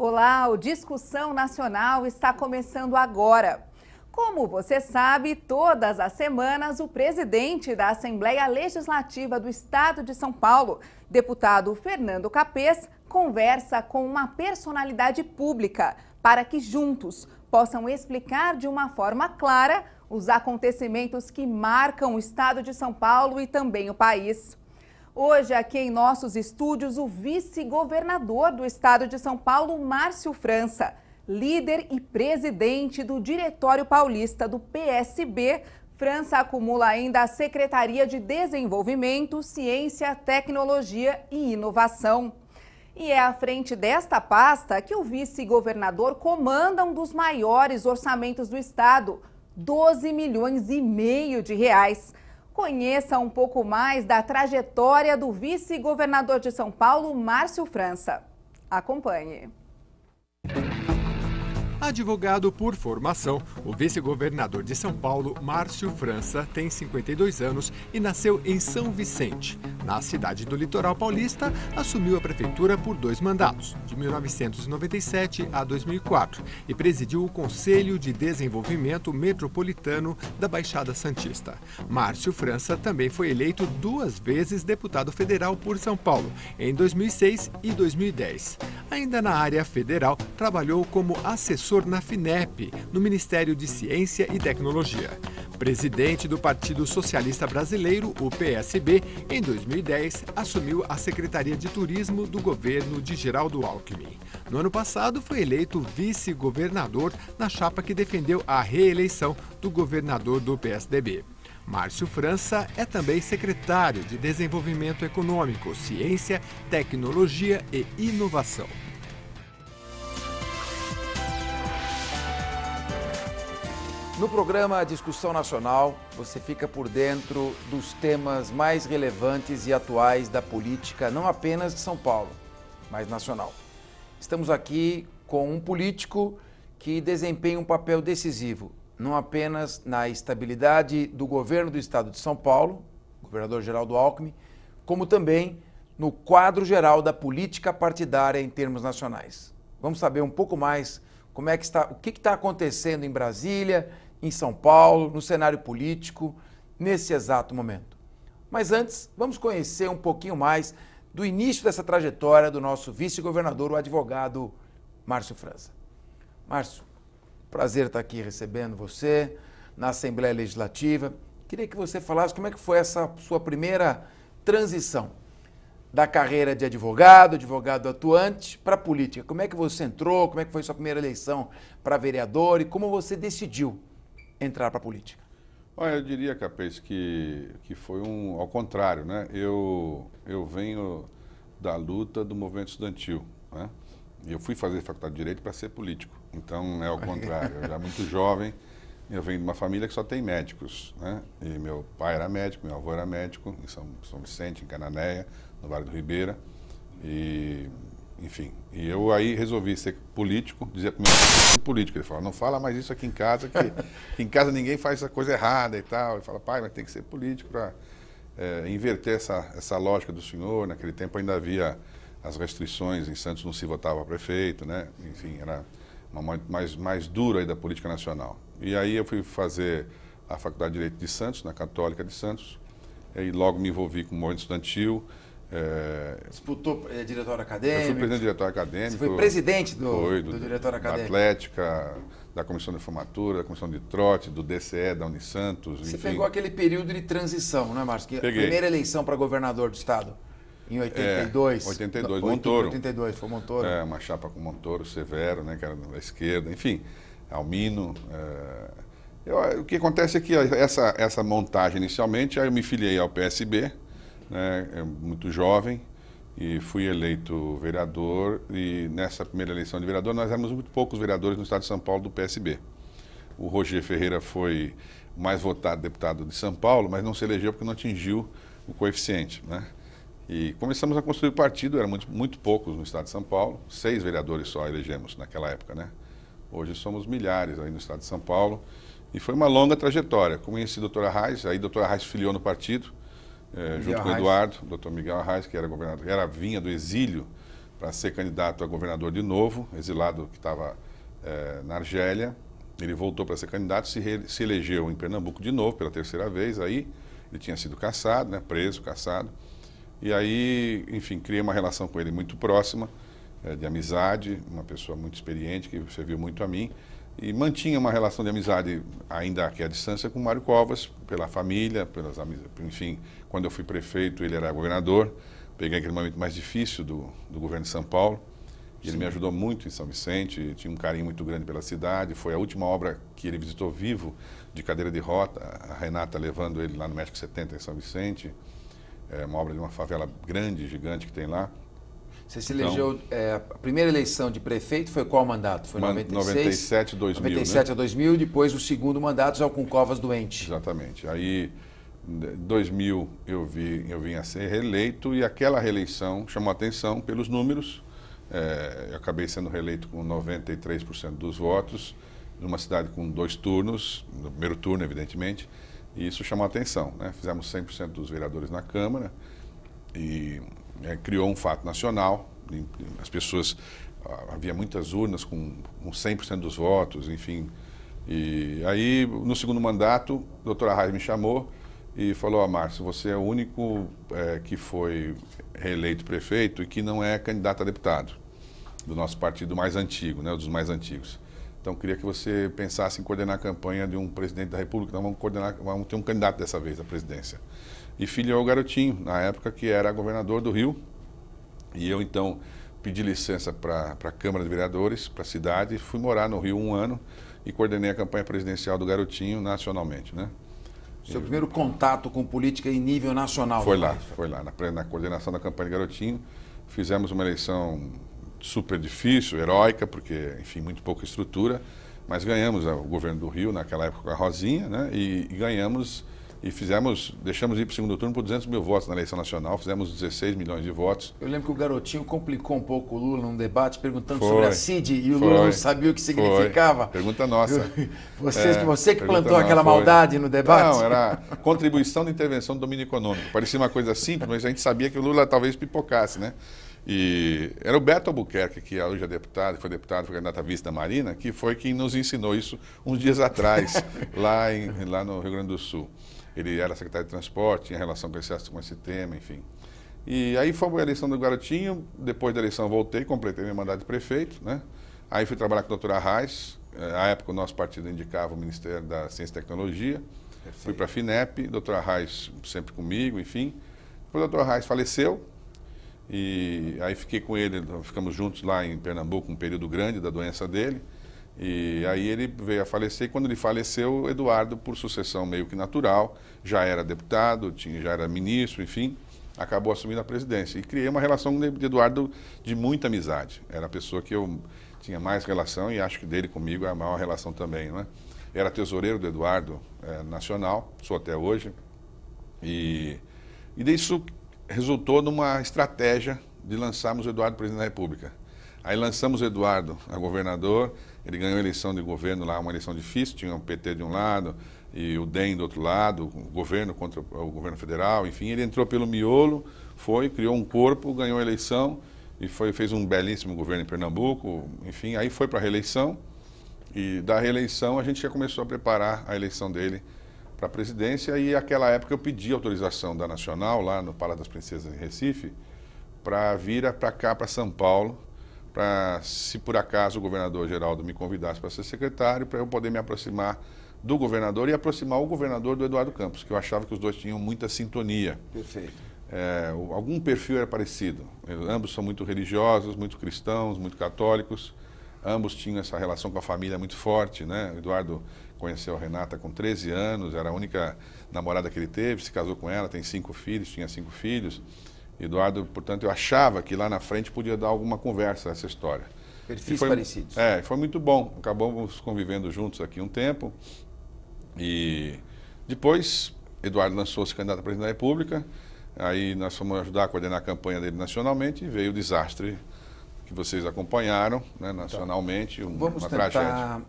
Olá, o Discussão Nacional está começando agora. Como você sabe, todas as semanas o presidente da Assembleia Legislativa do Estado de São Paulo, deputado Fernando Capês, conversa com uma personalidade pública para que juntos possam explicar de uma forma clara os acontecimentos que marcam o Estado de São Paulo e também o país. Hoje, aqui em nossos estúdios, o vice-governador do Estado de São Paulo, Márcio França, líder e presidente do Diretório Paulista do PSB. França acumula ainda a Secretaria de Desenvolvimento, Ciência, Tecnologia e Inovação. E é à frente desta pasta que o vice-governador comanda um dos maiores orçamentos do Estado, 12 milhões e meio de reais. Conheça um pouco mais da trajetória do vice-governador de São Paulo, Márcio França. Acompanhe. Advogado por formação, o vice-governador de São Paulo, Márcio França, tem 52 anos e nasceu em São Vicente. Na cidade do litoral paulista, assumiu a prefeitura por 2 mandatos, de 1997 a 2004, e presidiu o Conselho de Desenvolvimento Metropolitano da Baixada Santista. Márcio França também foi eleito 2 vezes deputado federal por São Paulo, em 2006 e 2010. Ainda na área federal, trabalhou como assessor na FINEP, no Ministério de Ciência e Tecnologia. Presidente do Partido Socialista Brasileiro, o PSB, em 2010 assumiu a Secretaria de Turismo do governo de Geraldo Alckmin. No ano passado foi eleito vice-governador na chapa que defendeu a reeleição do governador do PSDB. Márcio França é também secretário de Desenvolvimento Econômico, Ciência, Tecnologia e Inovação. No programa Discussão Nacional, você fica por dentro dos temas mais relevantes e atuais da política, não apenas de São Paulo, mas nacional. Estamos aqui com um político que desempenha um papel decisivo, não apenas na estabilidade do governo do Estado de São Paulo, governador Geraldo Alckmin, como também no quadro geral da política partidária em termos nacionais. Vamos saber um pouco mais como é que está, o que está acontecendo em Brasília, em São Paulo, no cenário político, nesse exato momento. Mas antes, vamos conhecer um pouquinho mais do início dessa trajetória do nosso vice-governador, o advogado Márcio França. Márcio, prazer estar aqui recebendo você na Assembleia Legislativa. Queria que você falasse como é que foi essa sua primeira transição da carreira de advogado atuante para a política. Como é que você entrou, como é que foi sua primeira eleição para vereador e como você decidiu entrar para a política? Olha, eu diria, Capês, que foi ao contrário, né? Eu venho da luta do movimento estudantil, né? E eu fui fazer faculdade de Direito para ser político. Então, é ao contrário. Eu já muito jovem, eu venho de uma família que só tem médicos, né? E meu pai era médico, meu avô era médico, em São Vicente, em Cananéia, no Vale do Ribeira. E, enfim, e eu aí resolvi ser político, dizia para o meu pai, político. Ele falou, não fala mais isso aqui em casa, que em casa ninguém faz essa coisa errada e tal. Ele fala, pai, mas tem que ser político para inverter essa lógica do senhor. Naquele tempo ainda havia as restrições, em Santos não se votava prefeito, né? Enfim, era mais duro aí da política nacional. E aí eu fui fazer a Faculdade de Direito de Santos, na Católica de Santos, e logo me envolvi com o movimento estudantil. Disputou diretório acadêmico? Eu fui presidente do diretório acadêmico. Você foi presidente do diretório acadêmico? Da Atlética, da Comissão de Formatura, da Comissão de Trote, do DCE, da Unisantos, Você enfim. pegou aquele período de transição, não é, Márcio? Que Peguei. A primeira eleição para governador do Estado, em 82. 82, Montoro. 82, foi Montoro. Uma chapa com Montoro, Severo, né, que era da esquerda, enfim, Almino. O que acontece é que essa montagem inicialmente, aí eu me filiei ao PSB, né, muito jovem, e fui eleito vereador, e nessa primeira eleição de vereador nós éramos muito poucos vereadores no estado de São Paulo do PSB. O Roger Ferreira foi o mais votado deputado de São Paulo, mas não se elegeu porque não atingiu o coeficiente, né? E começamos a construir o partido, eram muito poucos no estado de São Paulo, 6 vereadores só elegemos naquela época, né? Hoje somos milhares aí no estado de São Paulo, e foi uma longa trajetória. Conheci a doutora Arraes, aí a doutora Arraes filiou no partido, junto com o Eduardo, o doutor Miguel Arraes, que era governador, vinha do exílio para ser candidato a governador de novo, exilado que estava na Argélia. Ele voltou para ser candidato, se elegeu em Pernambuco de novo, pela terceira vez. Aí ele tinha sido cassado, né, preso, cassado. E aí, enfim, criei uma relação com ele muito próxima, de amizade, uma pessoa muito experiente, que serviu muito a mim. E mantinha uma relação de amizade, ainda aqui à distância, com o Mário Covas, pela família, pelas amizades. Enfim, quando eu fui prefeito, ele era governador. Peguei aquele momento mais difícil do governo de São Paulo. E ele me ajudou muito em São Vicente, tinha um carinho muito grande pela cidade. Foi a última obra que ele visitou vivo, de cadeira de roda, a Renata levando ele lá no México 70, em São Vicente. É uma obra de uma favela grande, gigante que tem lá. Você se elegeu, a primeira eleição de prefeito foi qual mandato? Foi 97 a 2000. 97 né? a 2000, depois o segundo mandato já com Covas doente. Exatamente. Aí, em 2000, eu vim a ser reeleito e aquela reeleição chamou a atenção pelos números. Eu acabei sendo reeleito com 93% dos votos, numa cidade com 2 turnos, no primeiro turno, evidentemente, e isso chamou a atenção, né? Fizemos 100% dos vereadores na Câmara e criou um fato nacional. As pessoas, havia muitas urnas com 100% dos votos, enfim. E aí, no segundo mandato, o doutor Arraes me chamou e falou: Márcio, você é o único que foi reeleito prefeito e que não é candidato a deputado, do nosso partido mais antigo, né, dos mais antigos. Então, queria que você pensasse em coordenar a campanha de um presidente da República. Então, vamos ter um candidato dessa vez à presidência. E filiou o Garotinho, na época que era governador do Rio. E eu, então, pedi licença para a Câmara de Vereadores, para a cidade, fui morar no Rio 1 ano e coordenei a campanha presidencial do Garotinho nacionalmente, né? Seu primeiro contato com política em nível nacional? Foi lá, na coordenação da campanha de Garotinho. Fizemos uma eleição super difícil, heróica, porque, enfim, muito pouca estrutura, mas ganhamos o governo do Rio, naquela época com a Rosinha, né? E ganhamos e deixamos ir para o segundo turno por 200 mil votos na eleição nacional, fizemos 16 milhões de votos. Eu lembro que o Garotinho complicou um pouco o Lula num debate, perguntando sobre a CID, e o Lula não sabia o que significava. Pergunta nossa. Você que plantou aquela maldade no debate? Não, era contribuição de intervenção do domínio econômico. Parecia uma coisa simples, mas a gente sabia que o Lula talvez pipocasse, né? E era o Beto Albuquerque, que hoje é deputado, foi candidato a vice da Marina, que foi quem nos ensinou isso uns dias atrás, lá no Rio Grande do Sul. Ele era secretário de transporte, tinha relação com esse tema, enfim. E aí foi a eleição do Garotinho, depois da eleição voltei, completei meu mandato de prefeito, né? Aí fui trabalhar com o doutor Arraes, à época o nosso partido indicava o Ministério da Ciência e Tecnologia. Perfeito. Fui para a FINEP, doutor Arraes sempre comigo, enfim. Depois o doutor Arraes faleceu, e aí fiquei com ele, ficamos juntos lá em Pernambuco, um período grande da doença dele. E aí ele veio a falecer, e quando ele faleceu, o Eduardo, por sucessão meio que natural, já era deputado, já era ministro, enfim, acabou assumindo a presidência. E criei uma relação de Eduardo de muita amizade. Era a pessoa que eu tinha mais relação, e acho que dele comigo é a maior relação também, não é? Era tesoureiro do Eduardo nacional, sou até hoje. E disso resultou numa estratégia de lançarmos o Eduardo presidente da República. Aí lançamos o Eduardo a governador, ele ganhou a eleição de governo lá, uma eleição difícil, tinha o PT de um lado e o DEM do outro lado, o governo contra o governo federal, enfim, ele entrou pelo miolo, criou um corpo, ganhou a eleição e fez um belíssimo governo em Pernambuco, enfim, aí foi para a reeleição, e da reeleição a gente já começou a preparar a eleição dele para a presidência, e naquela época eu pedi autorização da Nacional, lá no Palácio das Princesas em Recife, para vir para cá, para São Paulo, para, se por acaso o governador Geraldo me convidasse para ser secretário, para eu poder me aproximar do governador e aproximar o governador do Eduardo Campos, que eu achava que os dois tinham muita sintonia. Perfeito. Algum perfil era parecido. Ambos são muito religiosos, muito cristãos, muito católicos. Ambos tinham essa relação com a família muito forte, né? O Eduardo conheceu a Renata com 13 anos, era a única namorada que ele teve, se casou com ela, tem 5 filhos, tinha 5 filhos. Eduardo, portanto, eu achava que lá na frente podia dar alguma conversa essa história. Perfis parecidos. Foi muito bom. Acabamos convivendo juntos aqui um tempo. E depois, Eduardo lançou-se candidato a presidente da República. Aí nós fomos ajudar a coordenar a campanha dele nacionalmente e veio o desastre que vocês acompanharam, né, nacionalmente, uma tragédia.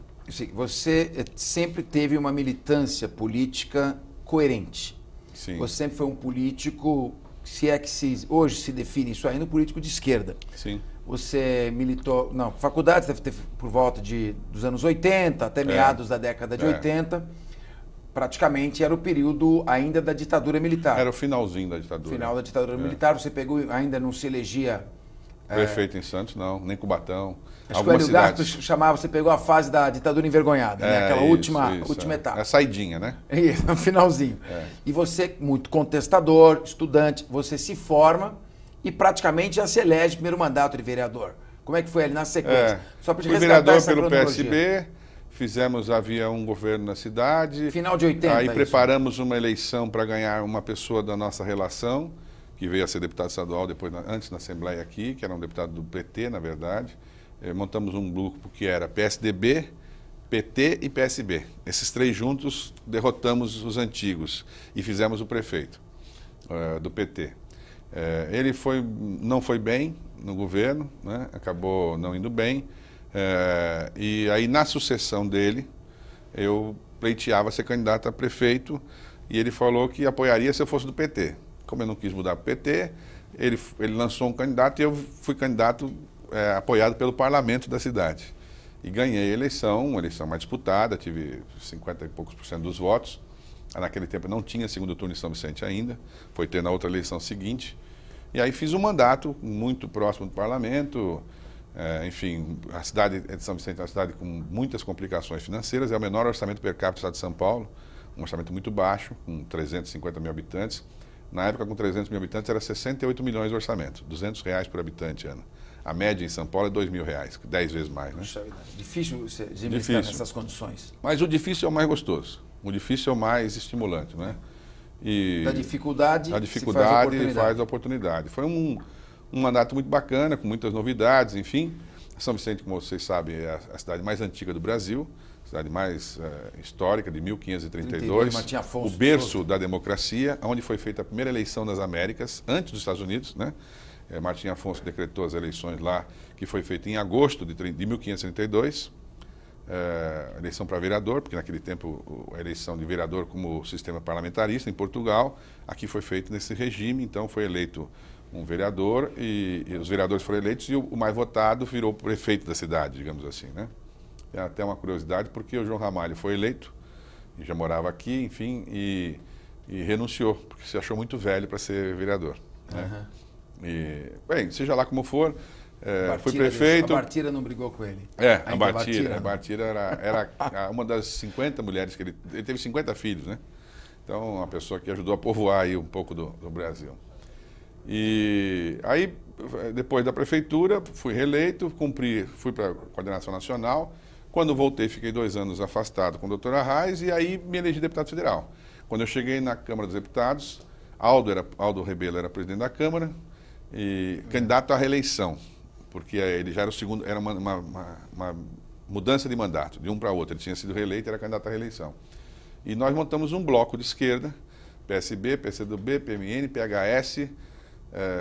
Você sempre teve uma militância política coerente. Sim. Você sempre foi um político, se é que hoje se define isso ainda, um político de esquerda. Sim. Você militou... Não, faculdade deve ter por volta dos anos 80, até meados da década de 80. Praticamente era o período ainda da ditadura militar. Era o finalzinho da ditadura. Final da ditadura militar. Você pegou, ainda não se elegia... Prefeito em Santos, não. Nem Cubatão. Acho que o Hélio Gaspar chamava, você pegou a fase da ditadura envergonhada, né? Aquela última etapa. É a saidinha, né? Isso, no finalzinho. E você, muito contestador, estudante, você se forma e praticamente já se elege primeiro mandato de vereador. Como é que foi ali na sequência? Só para fui vereador pelo PSB, havia um governo na cidade. Final de 80. Aí preparamos uma eleição para ganhar uma pessoa da nossa relação, que veio a ser deputado estadual depois, antes na Assembleia aqui, que era um deputado do PT, na verdade. Montamos um grupo que era PSDB, PT e PSB. Esses três juntos derrotamos os antigos e fizemos o prefeito do PT. Ele não foi bem no governo, né? Acabou não indo bem. E aí, na sucessão dele, eu pleiteava ser candidato a prefeito e ele falou que apoiaria se eu fosse do PT. Como eu não quis mudar para o PT, ele lançou um candidato e eu fui candidato apoiado pelo parlamento da cidade. E ganhei a eleição, uma eleição mais disputada, tive 50 e poucos % dos votos. Naquele tempo não tinha segundo turno em São Vicente ainda, foi ter na outra eleição seguinte. E aí fiz um mandato muito próximo do parlamento. Enfim, a cidade de São Vicente é uma cidade com muitas complicações financeiras, é o menor orçamento per capita do estado de São Paulo, um orçamento muito baixo, com 350 mil habitantes. Na época, com 300 mil habitantes, era 68 milhões de orçamento, R$200 por habitante ano. A média em São Paulo é R$2.000, 10 vezes mais, né? Difícil de administrar nessas condições. Mas o difícil é o mais gostoso, o difícil é o mais estimulante, né? E da dificuldade, faz a oportunidade. Foi um mandato muito bacana, com muitas novidades, enfim. São Vicente, como vocês sabem, é a cidade mais antiga do Brasil, cidade mais histórica, de 1532, o berço da democracia, onde foi feita a primeira eleição das Américas, antes dos Estados Unidos, né? Martim Afonso decretou as eleições lá, que foi feita em agosto de 1532, eleição para vereador, porque naquele tempo a eleição de vereador como sistema parlamentarista em Portugal, aqui foi feito nesse regime, então foi eleito um vereador e os vereadores foram eleitos e o mais votado virou prefeito da cidade, digamos assim, né? Tem até uma curiosidade, porque o João Ramalho foi eleito, e já morava aqui, enfim, e renunciou, porque se achou muito velho para ser vereador, né? E, bem, seja lá como for, foi prefeito... A Bartira não brigou com ele. A Bartira era uma das 50 mulheres que ele teve 50 filhos, né? Então, uma pessoa que ajudou a povoar aí um pouco do Brasil. E aí, depois da prefeitura, fui reeleito, fui para a coordenação nacional. Quando voltei, fiquei 2 anos afastado com o doutor Arraes e aí me elegi deputado federal. Quando eu cheguei na Câmara dos Deputados, Aldo Rebelo era presidente da Câmara e candidato à reeleição, porque ele já era o segundo, era uma mudança de mandato, de um para outro. Ele tinha sido reeleito e era candidato à reeleição. E nós montamos um bloco de esquerda, PSB, PCdoB, PMN, PHS,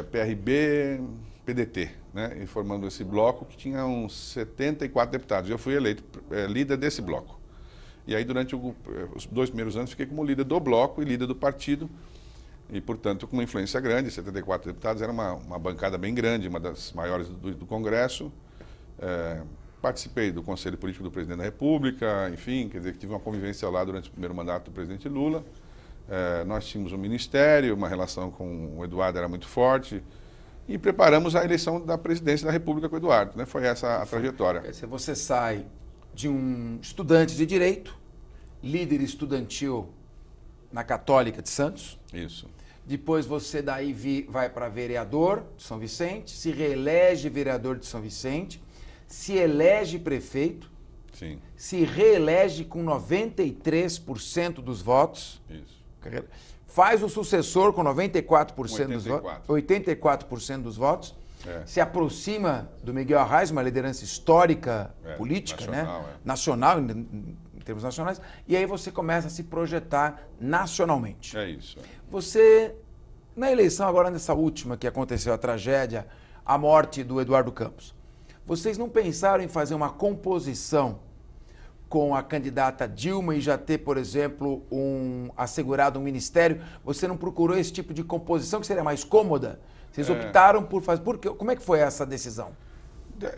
PRB, PDT, né? E formando esse bloco que tinha uns 74 deputados. Eu fui eleito líder desse bloco. E aí, durante os 2 primeiros anos, fiquei como líder do bloco e líder do partido. E, portanto, com uma influência grande, 74 deputados, era uma bancada bem grande, uma das maiores do Congresso. Participei do Conselho Político do Presidente da República, enfim, quer dizer, que tive uma convivência lá durante o primeiro mandato do presidente Lula. Nós tínhamos um ministério, uma relação com o Eduardo era muito forte, e preparamos a eleição da presidência da República com o Eduardo, né? Foi essa a trajetória. Você sai de um estudante de Direito, líder estudantil na Católica de Santos. Isso. Depois você daí vai para vereador de São Vicente, se reelege vereador de São Vicente, se elege prefeito, sim, se reelege com 93% dos votos. Isso. Faz o sucessor com 94% dos votos, 84% dos votos, se aproxima do Miguel Arraes, uma liderança histórica, política, nacional, né? Nacional, em termos nacionais, e aí você começa a se projetar nacionalmente. É isso. Você, na eleição agora nessa última que aconteceu, a tragédia, a morte do Eduardo Campos, vocês não pensaram em fazer uma composição com a candidata Dilma e já ter, por exemplo, assegurado um ministério? Você não procurou esse tipo de composição que seria mais cômoda? Vocês optaram por fazer... Como é que foi essa decisão?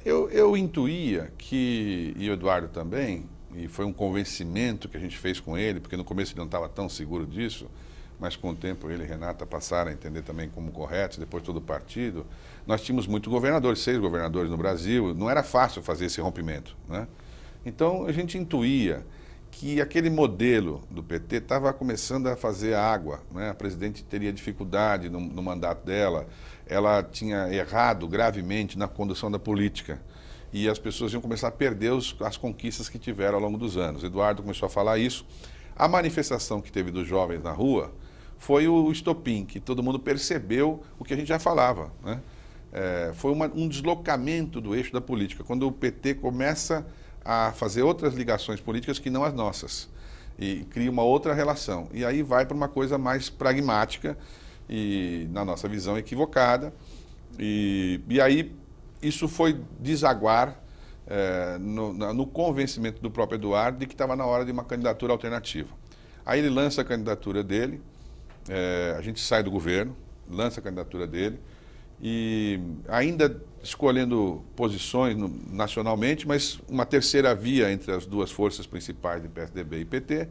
Eu intuía que, e o Eduardo também, e foi um convencimento que a gente fez com ele, porque no começo ele não estava tão seguro disso, mas com o tempo ele e Renata passaram a entender também como correto, depois todo o partido. Nós tínhamos muitos governadores, 6 governadores no Brasil, não era fácil fazer esse rompimento, né? Então a gente intuía que aquele modelo do PT estava começando a fazer água, né? A presidente teria dificuldade no mandato dela, ela tinha errado gravemente na condução da política e as pessoas iam começar a perder as conquistas que tiveram ao longo dos anos. Eduardo começou a falar isso. A manifestação que teve dos jovens na rua foi o estopim, que todo mundo percebeu o que a gente já falava, né? Foi um deslocamento do eixo da política, quando o PT começa a fazer outras ligações políticas que não as nossas, e cria uma outra relação. E aí vai para uma coisa mais pragmática, e na nossa visão equivocada, e aí isso foi desaguar no convencimento do próprio Eduardo de que estava na hora de uma candidatura alternativa. Aí ele lança a candidatura dele, a gente sai do governo, lança a candidatura dele, e ainda escolhendo posições nacionalmente, mas uma terceira via entre as duas forças principais de PSDB e PT.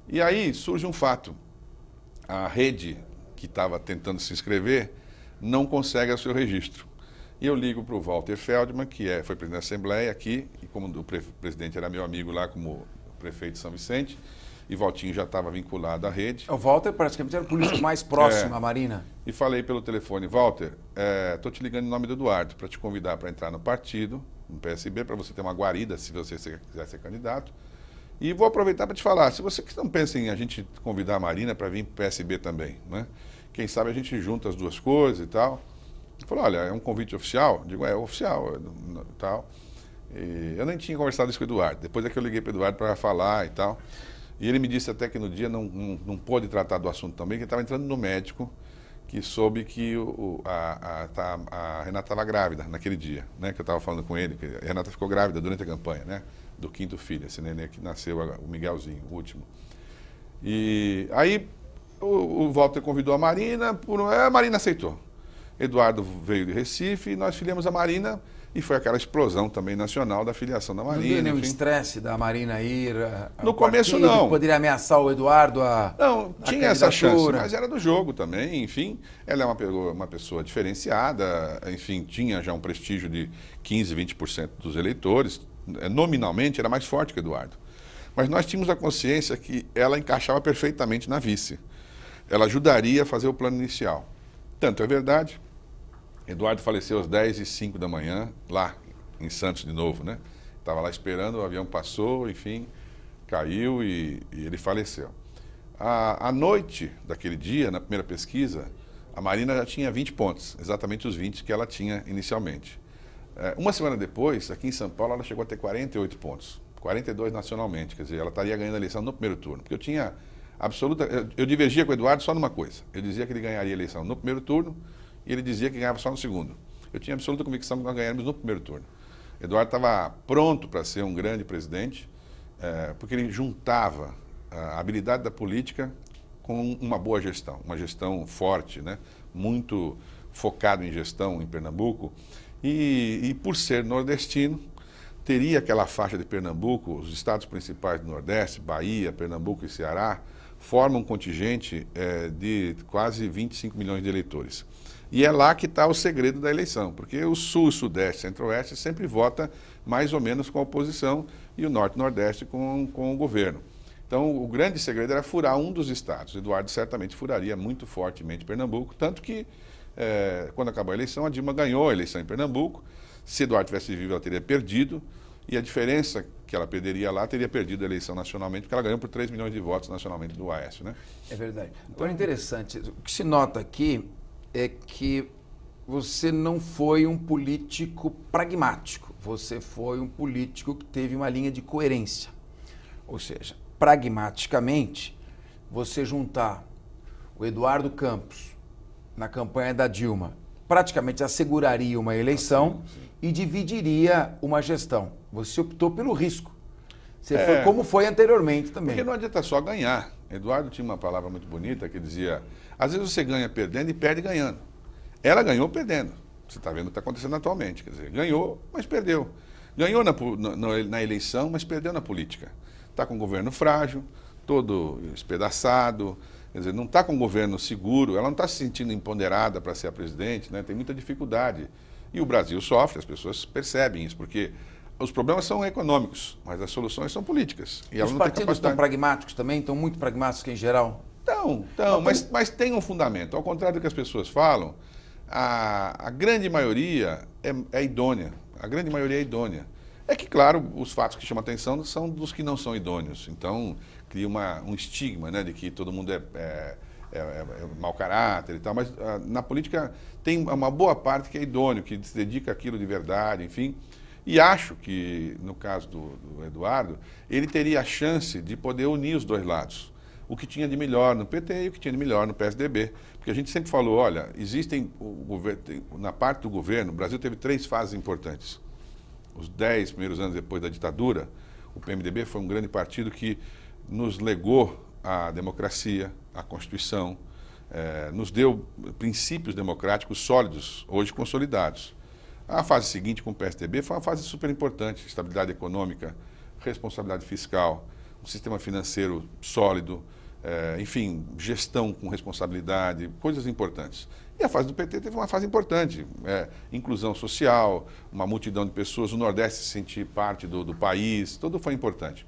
E aí surge um fato, a rede que estava tentando se inscrever não consegue o seu registro. E eu ligo para o Walter Feldman, que foi presidente da Assembleia aqui, e como o presidente era meu amigo lá como prefeito de São Vicente, e Valtinho já estava vinculado à rede. O Walter praticamente era o político mais próximo à Marina. E falei pelo telefone, Walter, estou te ligando em nome do Eduardo, para te convidar para entrar no partido, no PSB, para você ter uma guarida, se você quiser ser candidato. E vou aproveitar para te falar, se você não pensa em a gente convidar a Marina para vir para o PSB também, né? Quem sabe a gente junta as duas coisas e tal. Ele falou, olha, é um convite oficial? Eu digo, é oficial e tal. E eu nem tinha conversado isso com o Eduardo. Depois é que eu liguei para o Eduardo para falar e tal. E ele me disse até que no dia não pôde tratar do assunto também, que ele estava entrando no médico, que soube que a Renata estava grávida naquele dia, né? Que eu estava falando com ele, que a Renata ficou grávida durante a campanha, né? Do 5º filho, esse neném que nasceu, o Miguelzinho, o último. E aí o Walter convidou a Marina, a Marina aceitou. Eduardo veio de Recife e nós filiamos a Marina e foi aquela explosão também nacional da filiação da Marina. Não deu nenhum estresse da Marina ir no começo não. Poderia ameaçar o Eduardo Não, tinha essa chance, mas era do jogo também, enfim. Ela é uma pessoa diferenciada, enfim, tinha já um prestígio de 15, 20% dos eleitores. Nominalmente era mais forte que o Eduardo. Mas nós tínhamos a consciência que ela encaixava perfeitamente na vice. Ela ajudaria a fazer o plano inicial. Tanto é verdade, Eduardo faleceu às 10h05 da manhã, lá em Santos de novo, né? Estava lá esperando, o avião passou, enfim, caiu e ele faleceu. À noite daquele dia, na primeira pesquisa, a Marina já tinha 20 pontos, exatamente os 20 que ela tinha inicialmente. Uma semana depois, aqui em São Paulo, ela chegou a ter 48 pontos, 42 nacionalmente, quer dizer, ela estaria ganhando a eleição no primeiro turno, porque eu tinha eu divergia com o Eduardo só numa coisa, eu dizia que ele ganharia a eleição no primeiro turno e ele dizia que ganhava só no segundo. Eu tinha absoluta convicção que nós ganharíamos no primeiro turno. Eduardo estava pronto para ser um grande presidente, porque ele juntava a habilidade da política com uma boa gestão, uma gestão forte, né? Muito focado em gestão em Pernambuco, e por ser nordestino, teria aquela faixa de Pernambuco, os estados principais do Nordeste, Bahia, Pernambuco e Ceará, formam um contingente de quase 25 milhões de eleitores. E é lá que está o segredo da eleição, porque o Sul, Sudeste, Centro-Oeste sempre vota mais ou menos com a oposição e o Norte e Nordeste com o governo. Então, o grande segredo era furar um dos estados. Eduardo certamente furaria muito fortemente Pernambuco, tanto que, quando acabou a eleição, a Dilma ganhou a eleição em Pernambuco. Se Eduardo tivesse vivo, ela teria perdido, e a diferença que ela perderia lá, teria perdido a eleição nacionalmente, porque ela ganhou por 3 milhões de votos nacionalmente do Aécio, né? É verdade. Então, é interessante. O que se nota aqui é que você não foi um político pragmático, você foi um político que teve uma linha de coerência. Ou seja, pragmaticamente, você juntar o Eduardo Campos na campanha da Dilma, praticamente asseguraria uma eleição e dividiria uma gestão. Você optou pelo risco. Você foi como foi anteriormente também. Porque não adianta só ganhar. Eduardo tinha uma palavra muito bonita que dizia, às vezes você ganha perdendo e perde ganhando. Ela ganhou perdendo. Você está vendo o que está acontecendo atualmente. Quer dizer, ganhou, mas perdeu. Ganhou na eleição, mas perdeu na política. Está com um governo frágil, todo espedaçado, quer dizer, não está com um governo seguro, ela não está se sentindo empoderada para ser a presidente, né? Tem muita dificuldade. E o Brasil sofre, as pessoas percebem isso, porque os problemas são econômicos, mas as soluções são políticas. E os partidos estão pragmáticos também, estão muito pragmáticos em geral? Estão, mas tem um fundamento. Ao contrário do que as pessoas falam, a grande maioria é idônea. A grande maioria é idônea. É que, claro, os fatos que chamam a atenção são dos que não são idôneos. Então, cria um estigma, né, de que todo mundo é mau caráter e tal. Mas na política tem uma boa parte que é idôneo, que se dedica àquilo de verdade, enfim. E acho que, no caso do Eduardo, ele teria a chance de poder unir os dois lados. O que tinha de melhor no PT e o que tinha de melhor no PSDB. Porque a gente sempre falou, olha, na parte do governo, o Brasil teve 3 fases importantes. Os 10 primeiros anos depois da ditadura, o PMDB foi um grande partido que nos legou a democracia, a Constituição, nos deu princípios democráticos sólidos, hoje consolidados. A fase seguinte com o PSDB foi uma fase super importante, estabilidade econômica, responsabilidade fiscal, um sistema financeiro sólido, enfim, gestão com responsabilidade, coisas importantes. E a fase do PT teve uma fase importante, inclusão social, uma multidão de pessoas, o Nordeste se sentir parte do país, tudo foi importante.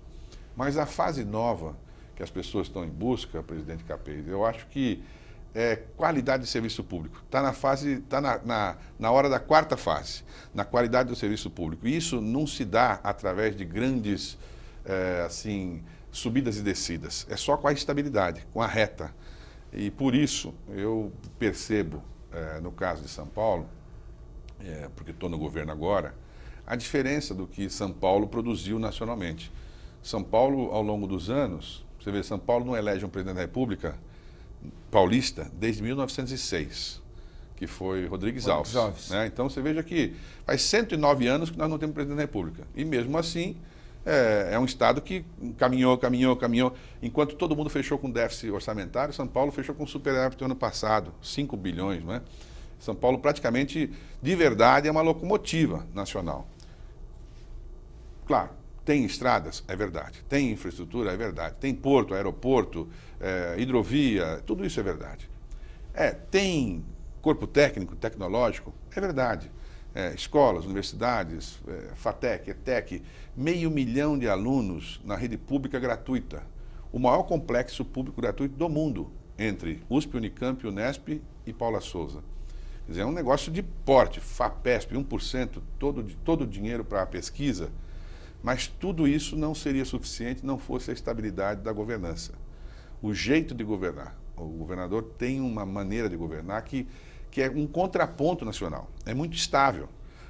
Mas a fase nova, que as pessoas estão em busca, presidente Capês, eu acho que é qualidade de serviço público. Está na hora da 4ª fase, na qualidade do serviço público. E isso não se dá através de grandes subidas e descidas. É só com a estabilidade, com a reta. E por isso eu percebo, no caso de São Paulo, porque estou no governo agora, a diferença do que São Paulo produziu nacionalmente. São Paulo, ao longo dos anos, você vê, São Paulo não elege um presidente da República paulista desde 1906, que foi Rodrigues Alves. Né? Então você veja que faz 109 anos que nós não temos presidente da República. E mesmo assim, é um estado que caminhou. Enquanto todo mundo fechou com déficit orçamentário, São Paulo fechou com superávit no ano passado, 5 bilhões. Não é? São Paulo praticamente, de verdade, é uma locomotiva nacional. Claro, tem estradas, é verdade. Tem infraestrutura, é verdade. Tem porto, aeroporto, hidrovia, tudo isso é verdade. Tem corpo técnico, tecnológico, é verdade. Escolas, universidades, FATEC, ETEC, 500 mil de alunos na rede pública gratuita. O maior complexo público gratuito do mundo, entre USP, Unicamp, Unesp e Paula Souza. Quer dizer, é um negócio de porte, FAPESP, 1%, todo o dinheiro para a pesquisa, mas tudo isso não seria suficiente se não fosse a estabilidade da governança. O jeito de governar. O governador tem uma maneira de governar que é um contraponto nacional. É muito estável.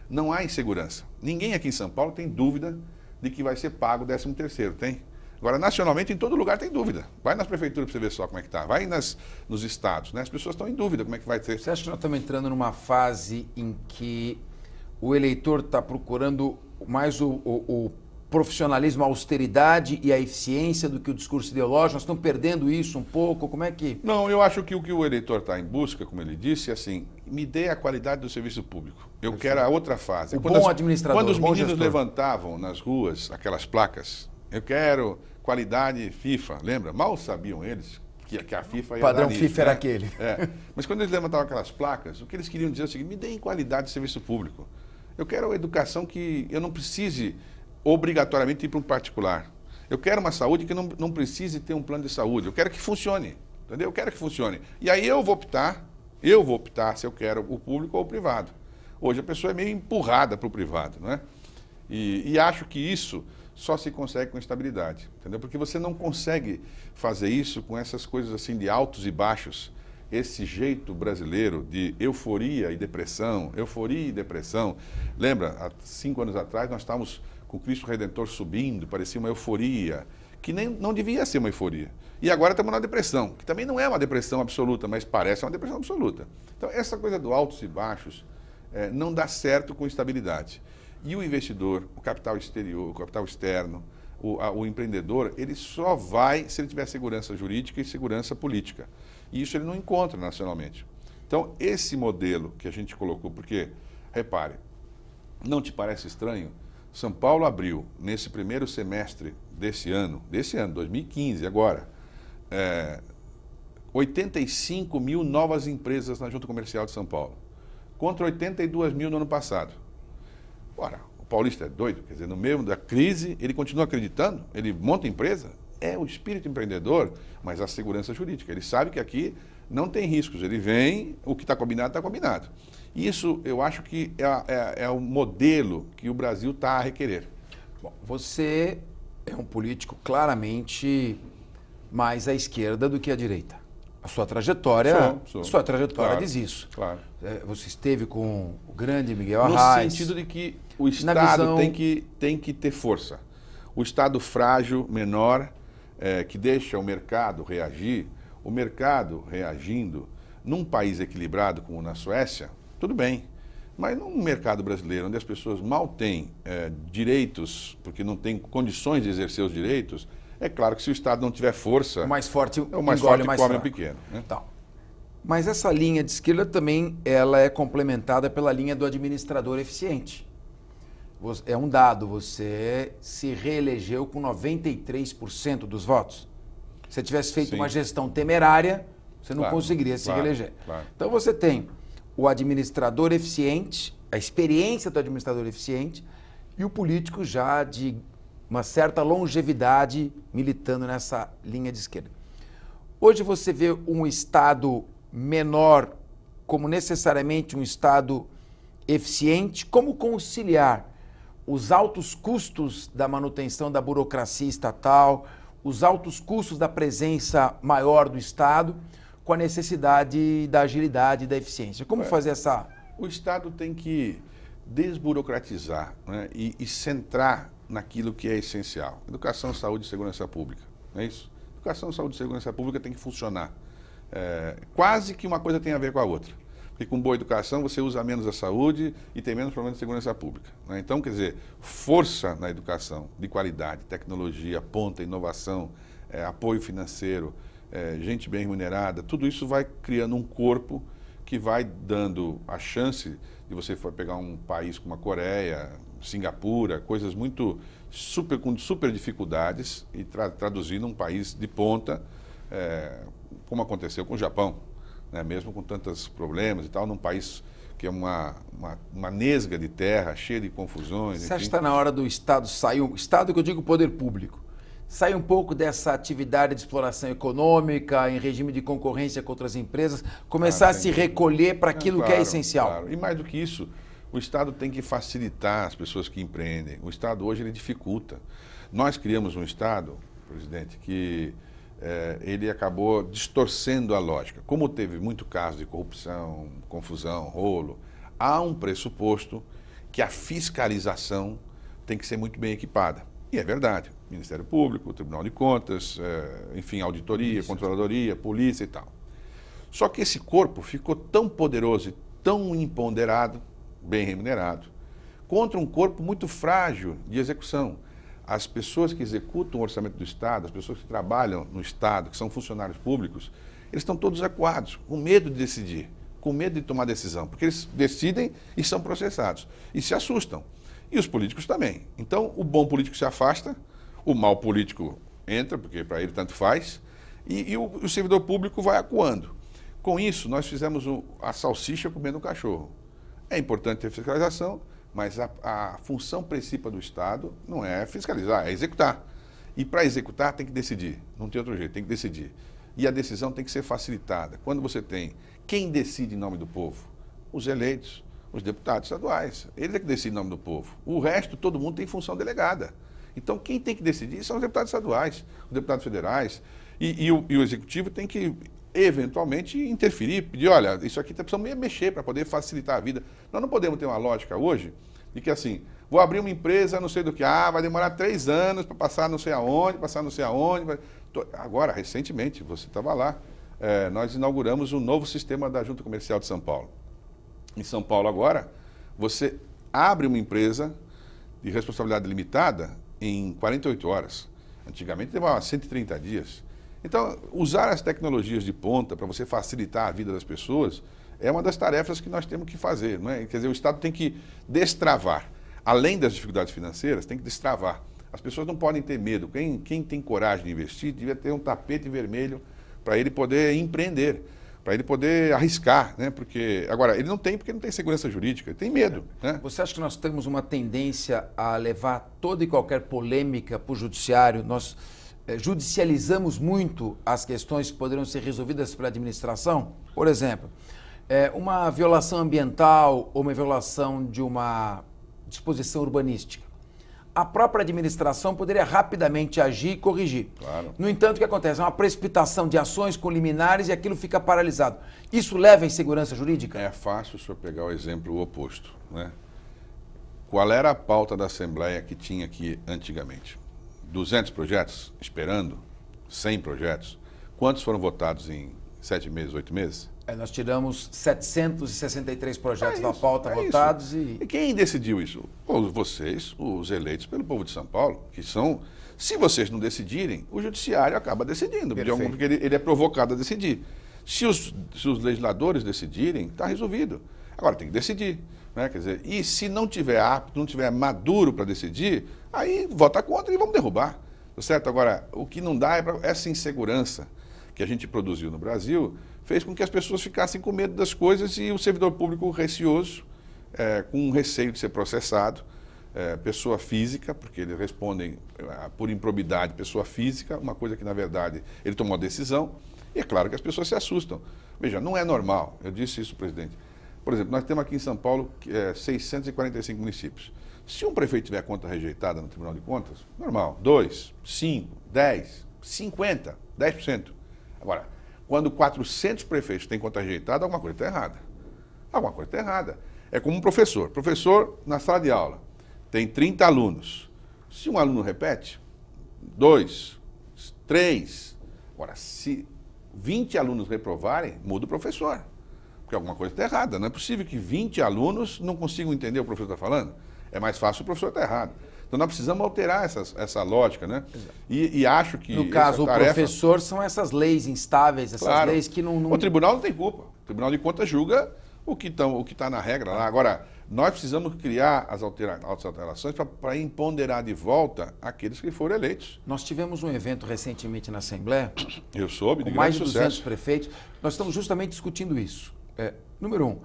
Não há insegurança. Ninguém aqui em São Paulo tem dúvida de que vai ser pago o 13º, tem? Agora, nacionalmente, em todo lugar tem dúvida. Vai nas prefeituras para você ver só como é que está. Vai nos estados, né? As pessoas estão em dúvida como é que vai ser. Você acha que nós estamos entrando numa fase em que o eleitor está procurando mais o profissionalismo, a austeridade e a eficiência do que o discurso ideológico? Nós estamos perdendo isso um pouco? Como é que... Não, eu acho que o que o eleitor está em busca, como ele disse, é assim, me dê a qualidade do serviço público. Eu quero a outra fase. Bom administrador, quando os bom meninos gestor. Levantavam nas ruas aquelas placas, eu quero qualidade FIFA, lembra? Mal sabiam eles que a FIFA ia padrão dar nisso, FIFA né? era aquele. Mas quando eles levantavam aquelas placas, o que eles queriam dizer é o seguinte, me deem qualidade de serviço público. Eu quero uma educação que eu não precise obrigatoriamente ir para um particular. Eu quero uma saúde que não precise ter um plano de saúde. Eu quero que funcione, entendeu? Eu quero que funcione. E aí eu vou optar se eu quero o público ou o privado. Hoje a pessoa é meio empurrada para o privado, não é? E acho que isso só se consegue com estabilidade, entendeu? Porque você não consegue fazer isso com essas coisas assim de altos e baixos. Esse jeito brasileiro de euforia e depressão. Lembra, há 5 anos atrás nós estávamos com o Cristo Redentor subindo, parecia uma euforia, que não devia ser uma euforia. E agora estamos na depressão, que também não é uma depressão absoluta, mas parece uma depressão absoluta. Então, essa coisa do altos e baixos não dá certo com estabilidade. E o investidor, o capital exterior, o capital externo, o empreendedor, ele só vai se ele tiver segurança jurídica e segurança política. E isso ele não encontra nacionalmente. Então, esse modelo que a gente colocou, porque, repare, não te parece estranho? São Paulo abriu, nesse primeiro semestre desse ano, 2015, agora, 85 mil novas empresas na Junta Comercial de São Paulo, contra 82 mil no ano passado. Ora, o paulista é doido, quer dizer, no meio da crise, ele continua acreditando, ele monta empresa, é o espírito empreendedor, mas a segurança jurídica. Ele sabe que aqui não tem riscos, ele vem, o que está combinado, está combinado. Isso eu acho que é o modelo que o Brasil está a requerer. Bom, você é um político claramente mais à esquerda do que à direita. A sua trajetória, Sou. Sua trajetória Claro, diz isso. Claro. Você esteve com o grande Miguel Arraes. No sentido de que o Estado tem que ter força. O Estado frágil, menor, que deixa o mercado reagir, o mercado reagindo, num país equilibrado como na Suécia, tudo bem. Mas num mercado brasileiro, onde as pessoas mal têm direitos, porque não têm condições de exercer os direitos, é claro que se o Estado não tiver força, O mais forte come o pequeno. Né? Então, mas essa linha de esquerda também ela é complementada pela linha do administrador eficiente. É um dado, você se reelegeu com 93% dos votos. Se você tivesse feito uma gestão temerária, você não conseguiria se reeleger. Claro. Então você tem o administrador eficiente, a experiência do administrador eficiente e o político já de uma certa longevidade militando nessa linha de esquerda. Hoje você vê um Estado menor como necessariamente um Estado eficiente, como conciliar os altos custos da manutenção da burocracia estatal, os altos custos da presença maior do Estado, com a necessidade da agilidade e da eficiência. Como fazer essa... O Estado tem que desburocratizar, né, e centrar naquilo que é essencial. Educação, saúde e segurança pública, não é isso? Educação, saúde e segurança pública tem que funcionar. Quase que uma coisa tem a ver com a outra. Porque com boa educação você usa menos a saúde e tem menos problemas de segurança pública. Né? Então, quer dizer, força na educação, de qualidade, tecnologia, ponta, inovação, apoio financeiro, gente bem remunerada, tudo isso vai criando um corpo que vai dando a chance de você pegar um país como a Coreia, Singapura, coisas muito com super dificuldades e traduzir num país de ponta, como aconteceu com o Japão, né? Mesmo com tantos problemas e tal, num país que é uma nesga de terra, cheia de confusões. Você acha que está na hora do Estado sair, Estado que eu digo poder público, sair um pouco dessa atividade de exploração econômica, em regime de concorrência com outras empresas, começar a se recolher para aquilo que é essencial? Claro. E mais do que isso, o Estado tem que facilitar as pessoas que empreendem. O Estado hoje ele dificulta. Nós criamos um Estado, presidente, que ele acabou distorcendo a lógica. Como teve muito caso de corrupção, confusão, rolo, há um pressuposto que a fiscalização tem que ser muito bem equipada. E é verdade. Ministério Público, Tribunal de Contas, enfim, auditoria, controladoria, polícia e tal. Só que esse corpo ficou tão poderoso e tão empoderado, bem remunerado, contra um corpo muito frágil de execução. As pessoas que executam o orçamento do Estado, as pessoas que trabalham no Estado, que são funcionários públicos, eles estão todos acuados, com medo de decidir, com medo de tomar decisão, porque eles decidem e são processados, e se assustam. E os políticos também. Então, o bom político se afasta, o mau político entra, porque para ele tanto faz, e o servidor público vai acuando. Com isso, nós fizemos a salsicha comendo o cachorro. É importante ter fiscalização, mas a função principal do Estado não é fiscalizar, é executar. E para executar tem que decidir, não tem outro jeito, tem que decidir. E a decisão tem que ser facilitada. Quando você tem quem decide em nome do povo? Os eleitos, os deputados estaduais. Eles é que decidem em nome do povo. O resto, todo mundo tem função delegada. Então, quem tem que decidir são os deputados estaduais, os deputados federais. E o Executivo tem que, eventualmente, interferir, pedir, olha, isso aqui está precisando mexer para poder facilitar a vida. Nós não podemos ter uma lógica hoje de que, assim, vou abrir uma empresa, não sei do que, vai demorar 3 anos para passar não sei aonde, Agora, recentemente, você estava lá, nós inauguramos um novo sistema da Junta Comercial de São Paulo. Em São Paulo, agora, você abre uma empresa de responsabilidade limitada em 48 horas. Antigamente levava 130 dias. Então, usar as tecnologias de ponta para você facilitar a vida das pessoas é uma das tarefas que nós temos que fazer, não é? Quer dizer, o Estado tem que destravar. Além das dificuldades financeiras, tem que destravar. As pessoas não podem ter medo. Quem tem coragem de investir, devia ter um tapete vermelho para ele poder empreender, para ele poder arriscar, né? Porque, agora, ele não tem porque não tem segurança jurídica, ele tem medo, né? Você acha que nós temos uma tendência a levar toda e qualquer polêmica para o judiciário? Nós judicializamos muito as questões que poderiam ser resolvidas pela administração? Por exemplo, uma violação ambiental ou uma violação de uma disposição urbanística. A própria administração poderia rapidamente agir e corrigir. Claro. No entanto, o que acontece? É uma precipitação de ações com liminares e aquilo fica paralisado. Isso leva à insegurança jurídica? É fácil o senhor pegar o exemplo oposto, né? Qual era a pauta da Assembleia que tinha aqui antigamente? 200 projetos esperando? 100 projetos? Quantos foram votados em 7 meses, 8 meses? Nós tiramos 763 projetos da pauta votados e quem decidiu isso? Vocês, os eleitos pelo povo de São Paulo, que são... Se vocês não decidirem, o judiciário acaba decidindo, porque ele é provocado a decidir. Se os legisladores decidirem, está resolvido. Agora tem que decidir, né? Quer dizer, e se não tiver apto, não tiver maduro para decidir, aí vota contra e vamos derrubar. Certo? Agora, o que não dá é essa insegurança que a gente produziu no Brasil, fez com que as pessoas ficassem com medo das coisas e o servidor público receoso, com receio de ser processado, pessoa física, porque eles respondem por improbidade, pessoa física, uma coisa que, na verdade, ele tomou a decisão, e é claro que as pessoas se assustam. Veja, não é normal, eu disse isso, presidente. Por exemplo, nós temos aqui em São Paulo 645 municípios. Se um prefeito tiver a conta rejeitada no Tribunal de Contas, normal, 2, 5, 10, 50, 10%. Agora, quando 400 prefeitos têm conta rejeitada, alguma coisa está errada. Alguma coisa está errada. É como um professor. Professor, na sala de aula, tem 30 alunos. Se um aluno repete, 2, 3. Agora, se 20 alunos reprovarem, muda o professor. Porque alguma coisa está errada. Não é possível que 20 alunos não consigam entender o que o professor está falando. É mais fácil o professor estar errado. Então, nós precisamos alterar essa lógica, né? E acho que... No caso, o professor são essas leis instáveis, essas leis que não... O tribunal não tem culpa. O Tribunal de Contas julga o que está na regra lá. Agora, nós precisamos criar as alterações para empoderar de volta aqueles que foram eleitos. Nós tivemos um evento recentemente na Assembleia. Eu soube, com mais de 200 prefeitos. Nós estamos justamente discutindo isso. Número 1,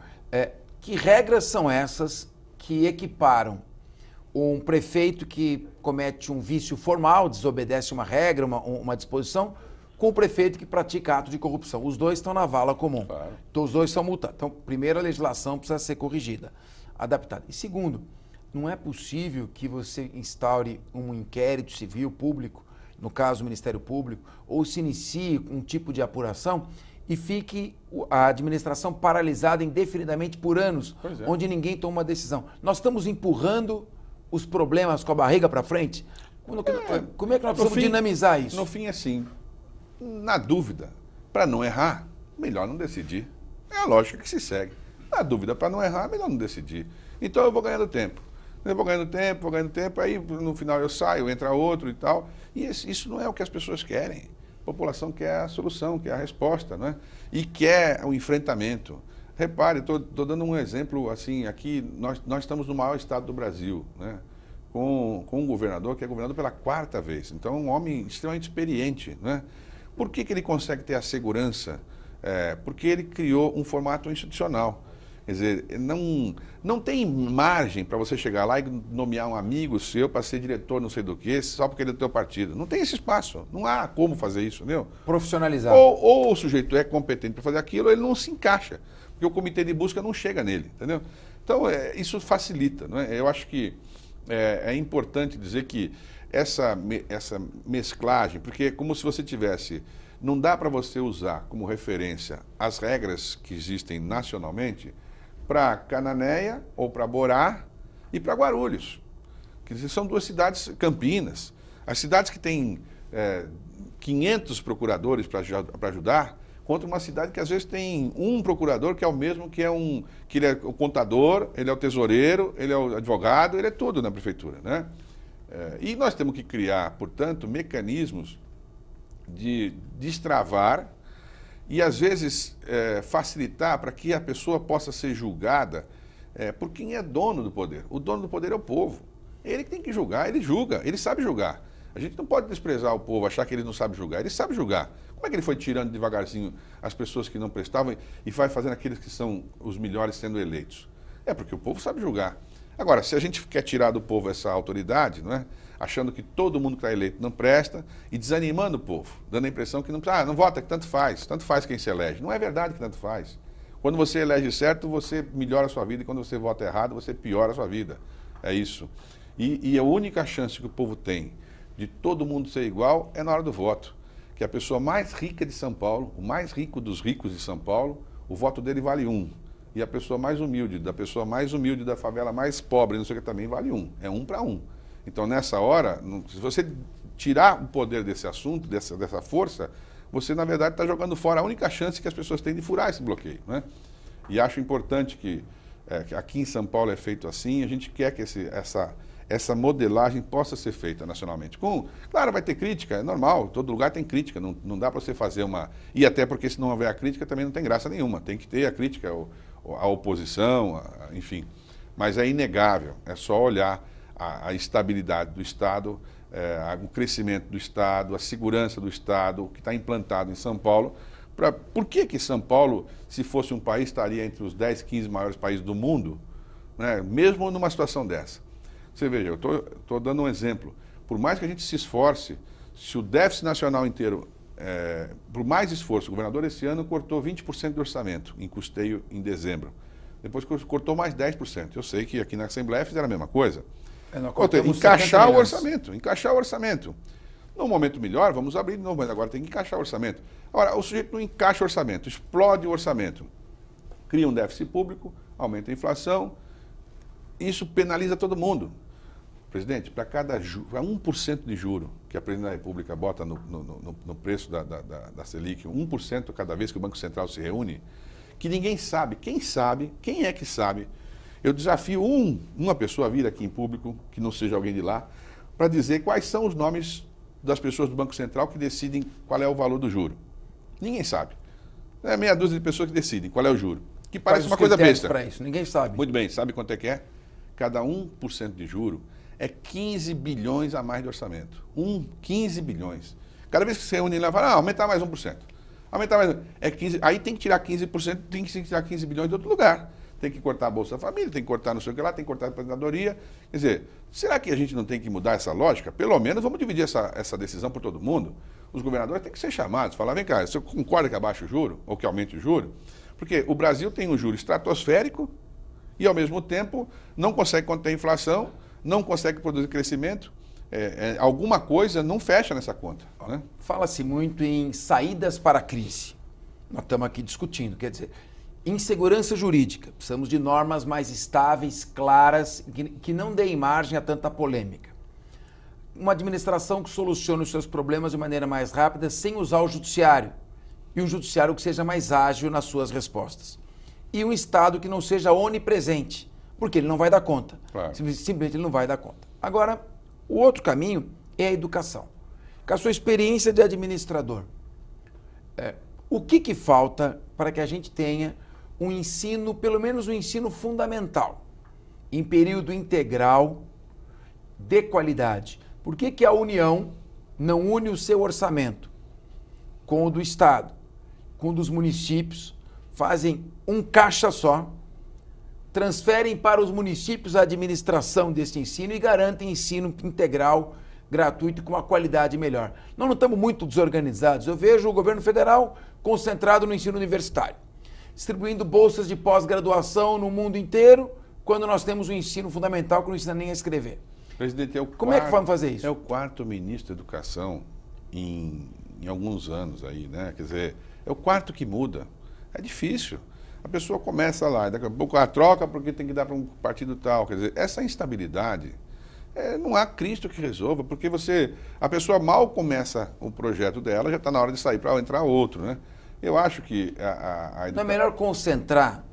que regras são essas que equiparam um prefeito que comete um vício formal, desobedece uma regra, uma disposição, com o prefeito que pratica ato de corrupção. Os dois estão na vala comum. Claro. Então, os dois são multados. Então, primeiro, a legislação precisa ser corrigida, adaptada. E segundo, não é possível que você instaure um inquérito civil público, no caso o Ministério Público, ou se inicie um tipo de apuração e fique a administração paralisada indefinidamente por anos, onde ninguém toma uma decisão. Nós estamos empurrando os problemas com a barriga para frente? Como é que nós precisamos dinamizar isso? No fim, assim, na dúvida, para não errar, melhor não decidir. É a lógica que se segue. Na dúvida, para não errar, melhor não decidir. Então eu vou ganhando tempo. Eu vou ganhando tempo, aí no final eu saio, entra outro e tal. E isso não é o que as pessoas querem. A população quer a solução, quer a resposta, né? E quer o enfrentamento. Repare, estou dando um exemplo assim, aqui nós estamos no maior estado do Brasil, né? Com um governador que é governador pela 4ª vez. Então, um homem extremamente experiente, né? Por que ele consegue ter a segurança? Porque ele criou um formato institucional. Quer dizer, não tem margem para você chegar lá e nomear um amigo seu para ser diretor não sei do que, só porque ele é do teu partido. Não tem esse espaço. Não há como fazer isso, entendeu? Profissionalizar. Ou o sujeito é competente para fazer aquilo, ou ele não se encaixa. Porque o comitê de busca não chega nele, entendeu? Então, isso facilita, não é? Eu acho que é importante dizer que essa mesclagem, porque é como se você tivesse... Não dá para você usar como referência as regras que existem nacionalmente para Cananéia ou para Borá e para Guarulhos. Que são 2 cidades, Campinas. As cidades que têm 500 procuradores para ajudar, contra uma cidade que às vezes tem um procurador que é o mesmo que ele é o contador, ele é o tesoureiro, ele é o advogado, ele é tudo na prefeitura, né? E nós temos que criar, portanto, mecanismos de destravar e às vezes facilitar para que a pessoa possa ser julgada por quem é dono do poder. O dono do poder é o povo. Ele que tem que julgar, ele julga, ele sabe julgar. A gente não pode desprezar o povo, achar que ele não sabe julgar. Ele sabe julgar. Como é que ele foi tirando devagarzinho as pessoas que não prestavam e vai fazendo aqueles que são os melhores sendo eleitos? É porque o povo sabe julgar. Agora, se a gente quer tirar do povo essa autoridade, não é? Achando que todo mundo que está eleito não presta e desanimando o povo, dando a impressão que não vota, que tanto faz quem se elege. Não é verdade que tanto faz. Quando você elege certo, você melhora a sua vida, e quando você vota errado, você piora a sua vida. É isso. E a única chance que o povo tem de todo mundo ser igual é na hora do voto. Que a pessoa mais rica de São Paulo, o mais rico dos ricos de São Paulo, o voto dele vale 1. E a pessoa mais humilde, da favela mais pobre, não sei o que, também vale 1. É 1 para 1. Então, nessa hora, se você tirar o poder desse assunto, dessa força, você, na verdade, está jogando fora a única chance que as pessoas têm de furar esse bloqueio, né? E acho importante que aqui em São Paulo é feito assim, a gente quer que essa modelagem possa ser feita nacionalmente. Claro, vai ter crítica, é normal, todo lugar tem crítica, não dá para você fazer uma... E até porque se não houver a crítica também não tem graça nenhuma, tem que ter a crítica, a oposição, enfim. Mas é inegável, é só olhar a estabilidade do Estado, o crescimento do Estado, a segurança do Estado, o que está implantado em São Paulo. Por que São Paulo, se fosse um país, estaria entre os 10, 15 maiores países do mundo, né, mesmo numa situação dessa? Você veja, eu estou dando um exemplo. Por mais que a gente se esforce, se o déficit nacional inteiro, por mais esforço, o governador esse ano cortou 20% do orçamento em custeio em dezembro. Depois cortou mais 10%. Eu sei que aqui na Assembleia fizeram a mesma coisa. Encaixar o orçamento. Num momento melhor, vamos abrir de novo, mas agora tem que encaixar o orçamento. Agora, o sujeito não encaixa o orçamento, explode o orçamento. Cria um déficit público, aumenta a inflação, isso penaliza todo mundo. Presidente, para cada 1% de juro que a Presidente da República bota no preço da Selic, 1% cada vez que o Banco Central se reúne, que ninguém sabe, quem é que sabe? Eu desafio uma pessoa a vir aqui em público, que não seja alguém de lá, para dizer quais são os nomes das pessoas do Banco Central que decidem qual é o valor do juro. Ninguém sabe. É meia dúzia de pessoas que decidem qual é o juro. Que parece uma coisa besta. Para isso, ninguém sabe. Muito bem, sabe quanto é que é? Cada 1% de juro é 15 bilhões a mais de orçamento. 15 bilhões. Cada vez que você reúne lá, fala, aumentar mais 1%. Aumentar mais 15, aí tem que tirar 15%, tem que tirar 15 bilhões de outro lugar. Tem que cortar a Bolsa Família, tem que cortar não sei o que lá, tem que cortar a aposentadoria. Quer dizer, será que a gente não tem que mudar essa lógica? Pelo menos vamos dividir essa decisão por todo mundo. Os governadores têm que ser chamados, falar, vem cá, você concorda que abaixe o juro ou que aumente o juro? Porque o Brasil tem um juro estratosférico e, ao mesmo tempo, não consegue conter a inflação, não consegue produzir crescimento. Alguma coisa não fecha nessa conta. Né? Fala-se muito em saídas para a crise. Nós estamos aqui discutindo, quer dizer, insegurança jurídica. Precisamos de normas mais estáveis, claras, que não deem margem a tanta polêmica. Uma administração que solucione os seus problemas de maneira mais rápida sem usar o judiciário. E um judiciário que seja mais ágil nas suas respostas. E um Estado que não seja onipresente, porque ele não vai dar conta. Claro. Simplesmente ele não vai dar conta. Agora, o outro caminho é a educação. Com a sua experiência de administrador, o que falta para que a gente tenha um ensino, pelo menos um ensino fundamental, em período integral, de qualidade? Por que a União não une o seu orçamento com o do Estado, com o dos municípios, fazem um caixa só, transferem para os municípios a administração desse ensino e garantem ensino integral, gratuito e com uma qualidade melhor? Nós não estamos muito desorganizados. Eu vejo o governo federal concentrado no ensino universitário, distribuindo bolsas de pós-graduação no mundo inteiro, quando nós temos um ensino fundamental que não ensina nem a escrever. Presidente, como é que vamos fazer isso? É o quarto ministro da Educação em alguns anos aí, né? Quer dizer, é o quarto que muda. É difícil. A pessoa começa lá, daqui a pouco a troca porque tem que dar para um partido tal. Quer dizer, essa instabilidade, não há Cristo que resolva, porque a pessoa mal começa o projeto dela, já está na hora de sair para entrar outro, né? Eu acho que não é melhor concentrar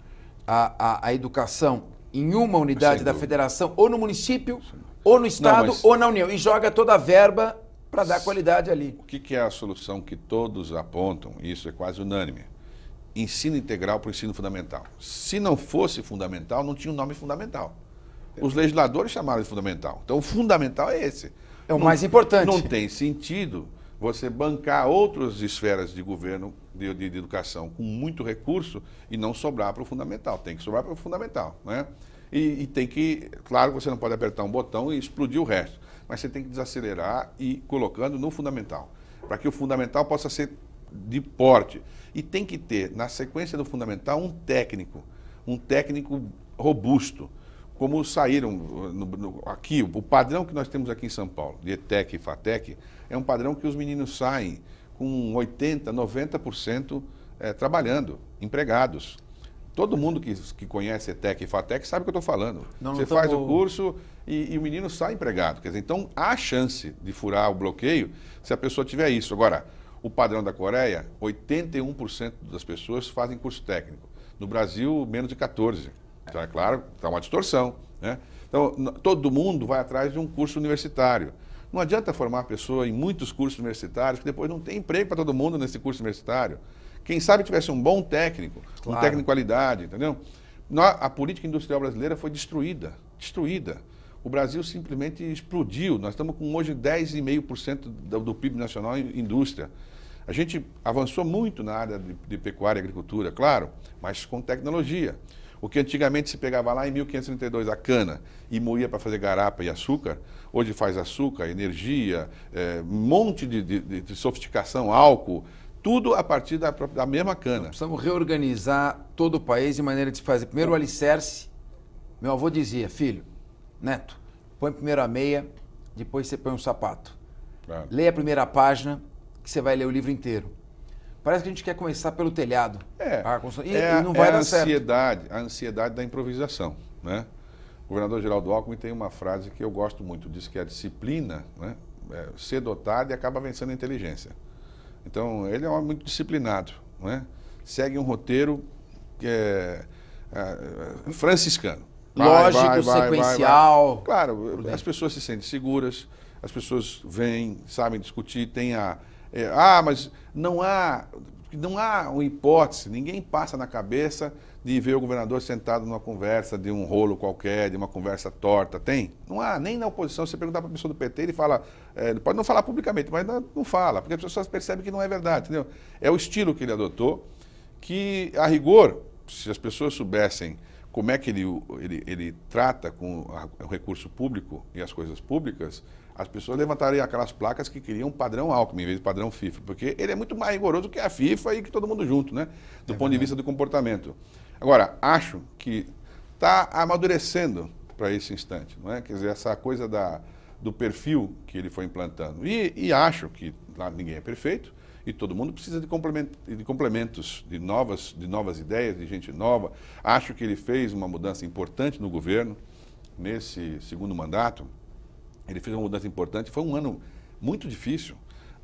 a educação em uma unidade da federação, ou no município, ou no Estado, ou na União, e joga toda a verba para dar qualidade ali. O que é a solução que todos apontam? Isso é quase unânime. Ensino integral para o ensino fundamental. Se não fosse fundamental, não tinha o nome fundamental. Os legisladores chamaram de fundamental. Então, o fundamental é esse. É o mais importante. Não tem sentido você bancar outras esferas de governo, de educação, com muito recurso e não sobrar para o fundamental. Tem que sobrar para o fundamental, né? E tem que, claro que você não pode apertar um botão e explodir o resto, mas você tem que desacelerar e ir colocando no fundamental, para que o fundamental possa ser de porte. E tem que ter, na sequência do fundamental, um técnico robusto, como saíram aqui, o padrão que nós temos aqui em São Paulo, de ETEC e FATEC, é um padrão que os meninos saem com 80%, 90% trabalhando, empregados. Todo mundo que conhece ETEC e FATEC sabe o que eu estou falando. Você faz o curso e o menino sai empregado. Quer dizer, então, há chance de furar o bloqueio se a pessoa tiver isso. Agora, o padrão da Coreia, 81% das pessoas fazem curso técnico. No Brasil, menos de 14%. Então, é claro, está uma distorção, né? Então, todo mundo vai atrás de um curso universitário. Não adianta formar a pessoa em muitos cursos universitários que depois não tem emprego para todo mundo nesse curso universitário. Quem sabe tivesse um bom técnico, um técnico de qualidade, entendeu? A política industrial brasileira foi destruída. O Brasil simplesmente explodiu. Nós estamos com hoje 10,5% do PIB nacional em indústria. A gente avançou muito na área de pecuária e agricultura, claro, mas com tecnologia. O que antigamente se pegava lá em 1532 a cana e moía para fazer garapa e açúcar, hoje faz açúcar, energia, um monte de sofisticação, álcool, tudo a partir da mesma cana. Nós precisamos reorganizar todo o país de maneira de se fazer. Primeiro o alicerce. Meu avô dizia, filho, neto, põe primeiro a meia, depois você põe um sapato. Claro. Leia a primeira página, que você vai ler o livro inteiro. Parece que a gente quer começar pelo telhado. E não vai dar certo. A ansiedade da improvisação, né? O governador Geraldo Alckmin tem uma frase que eu gosto muito, diz que a disciplina, né, ser dotado e acaba vencendo a inteligência. Então, ele é um homem muito disciplinado, né? Segue um roteiro que é franciscano. Lógico, sequencial. Claro, as pessoas se sentem seguras, as pessoas vêm, sabem discutir, mas não há uma hipótese, ninguém passa na cabeça de ver o governador sentado numa conversa de um rolo qualquer, de uma conversa torta. Tem? Não há, nem na oposição. Você perguntar para a pessoa do PT, ele fala, pode não falar publicamente, mas não fala, porque as pessoas percebem que não é verdade, entendeu? É o estilo que ele adotou, que, a rigor, se as pessoas soubessem como é que ele trata com o recurso público e as coisas públicas, as pessoas levantariam aquelas placas que queriam padrão Alckmin em vez de padrão FIFA, porque ele é muito mais rigoroso que a FIFA e que todo mundo junto, né? Do ponto de vista do comportamento. Agora, acho que está amadurecendo para esse instante, não é? Quer dizer, essa coisa do perfil que ele foi implantando. E acho que lá ninguém é perfeito e todo mundo precisa de complementos, de novas ideias, de gente nova. Acho que ele fez uma mudança importante no governo nesse segundo mandato. Ele fez uma mudança importante, foi um ano muito difícil,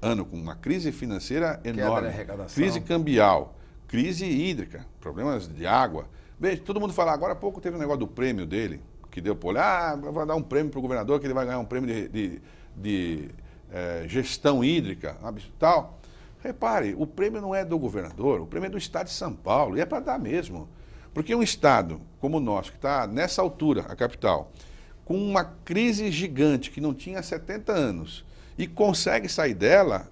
ano com uma crise financeira enorme, crise cambial, crise hídrica, problemas de água. Veja, todo mundo fala, agora há pouco teve um negócio do prêmio dele, que deu por olhar, vai dar um prêmio para o governador, que ele vai ganhar um prêmio de gestão hídrica, tal. Repare, o prêmio não é do governador, o prêmio é do Estado de São Paulo, e é para dar mesmo. Porque um Estado como o nosso, que está nessa altura, a capital, com uma crise gigante que não tinha 70 anos e consegue sair dela,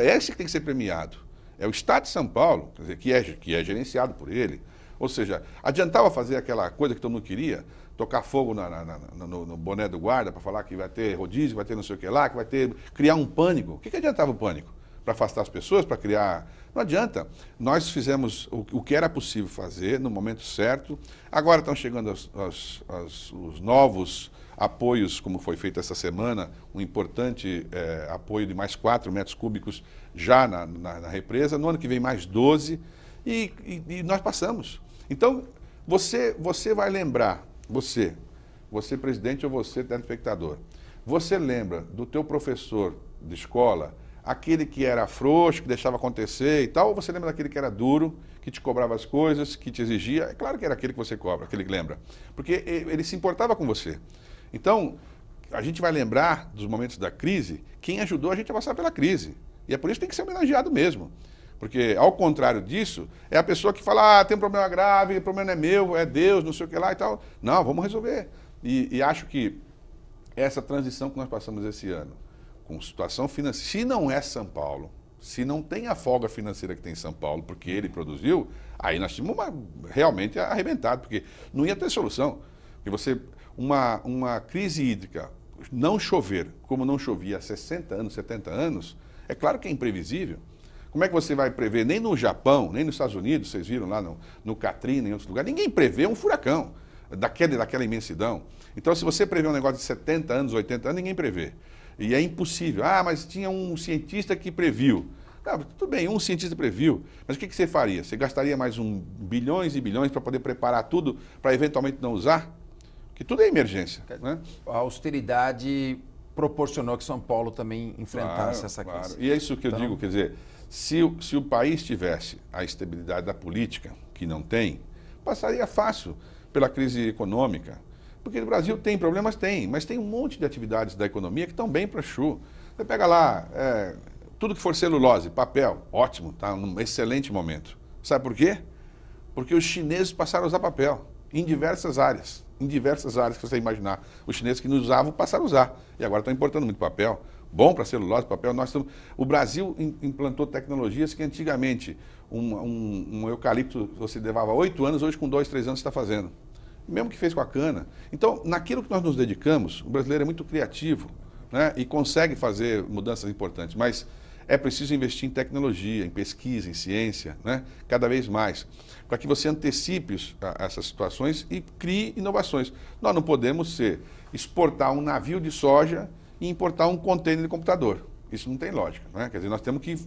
esse que tem que ser premiado. É o Estado de São Paulo, quer dizer, que é gerenciado por ele. Ou seja, adiantava fazer aquela coisa que todo mundo queria, tocar fogo no boné do guarda para falar que vai ter rodízio, vai ter não sei o que lá, que vai ter... criar um pânico. O que adiantava o pânico? Para afastar as pessoas, para criar... Não adianta. Nós fizemos o que era possível fazer no momento certo. Agora estão chegando os novos apoios, como foi feito essa semana, um importante apoio de mais 4 metros cúbicos já na represa. No ano que vem mais 12 e nós passamos. Então, você vai lembrar, você presidente ou você telespectador, você lembra do teu professor de escola, aquele que era frouxo, que deixava acontecer e tal, ou você lembra daquele que era duro, que te cobrava as coisas, que te exigia? É claro que era aquele que você cobra, aquele que lembra. Porque ele se importava com você. Então, a gente vai lembrar dos momentos da crise, quem ajudou a gente a passar pela crise. E é por isso que tem que ser homenageado mesmo. Porque, ao contrário disso, é a pessoa que fala, tem um problema grave, o problema não é meu, é Deus, não sei o que lá e tal. Não, vamos resolver. E acho que essa transição que nós passamos esse ano, com situação financeira, se não é São Paulo, se não tem a folga financeira que tem em São Paulo, porque ele produziu, aí nós tínhamos realmente arrebentado, porque não ia ter solução. Porque uma crise hídrica, não chover como não chovia há 60 anos, 70 anos, é claro que é imprevisível. Como é que você vai prever? Nem no Japão, nem nos Estados Unidos, vocês viram lá no Katrina, em outros lugares, ninguém prevê um furacão daquela imensidão. Então, se você prevê um negócio de 70 anos, 80 anos, ninguém prevê. E é impossível. Ah, mas tinha um cientista que previu. Não, tudo bem, um cientista previu, mas o que você faria? Você gastaria mais bilhões e bilhões para poder preparar tudo para eventualmente não usar? Que tudo é emergência. Né? A austeridade proporcionou que São Paulo também enfrentasse essa crise. Claro. E é isso que eu digo, quer dizer, se o país tivesse a estabilidade da política, que não tem, passaria fácil pela crise econômica. Porque o Brasil tem problemas, mas tem um monte de atividades da economia que estão bem para chu. Você pega lá, tudo que for celulose, papel, ótimo, está num excelente momento. Sabe por quê? Porque os chineses passaram a usar papel em diversas áreas que você imaginar. Os chineses que não usavam passaram a usar. E agora estão importando muito papel. Bom para celulose, papel. O Brasil implantou tecnologias que antigamente um eucalipto você levava 8 anos, hoje com 2, 3 anos você está fazendo. Mesmo que fez com a cana. Então, naquilo que nós nos dedicamos, o brasileiro é muito criativo, né? E consegue fazer mudanças importantes, mas é preciso investir em tecnologia, em pesquisa, em ciência, né? Cada vez mais, para que você antecipe essas situações e crie inovações. Nós não podemos exportar um navio de soja e importar um contêiner de computador. Isso não tem lógica, né? Quer dizer, nós temos que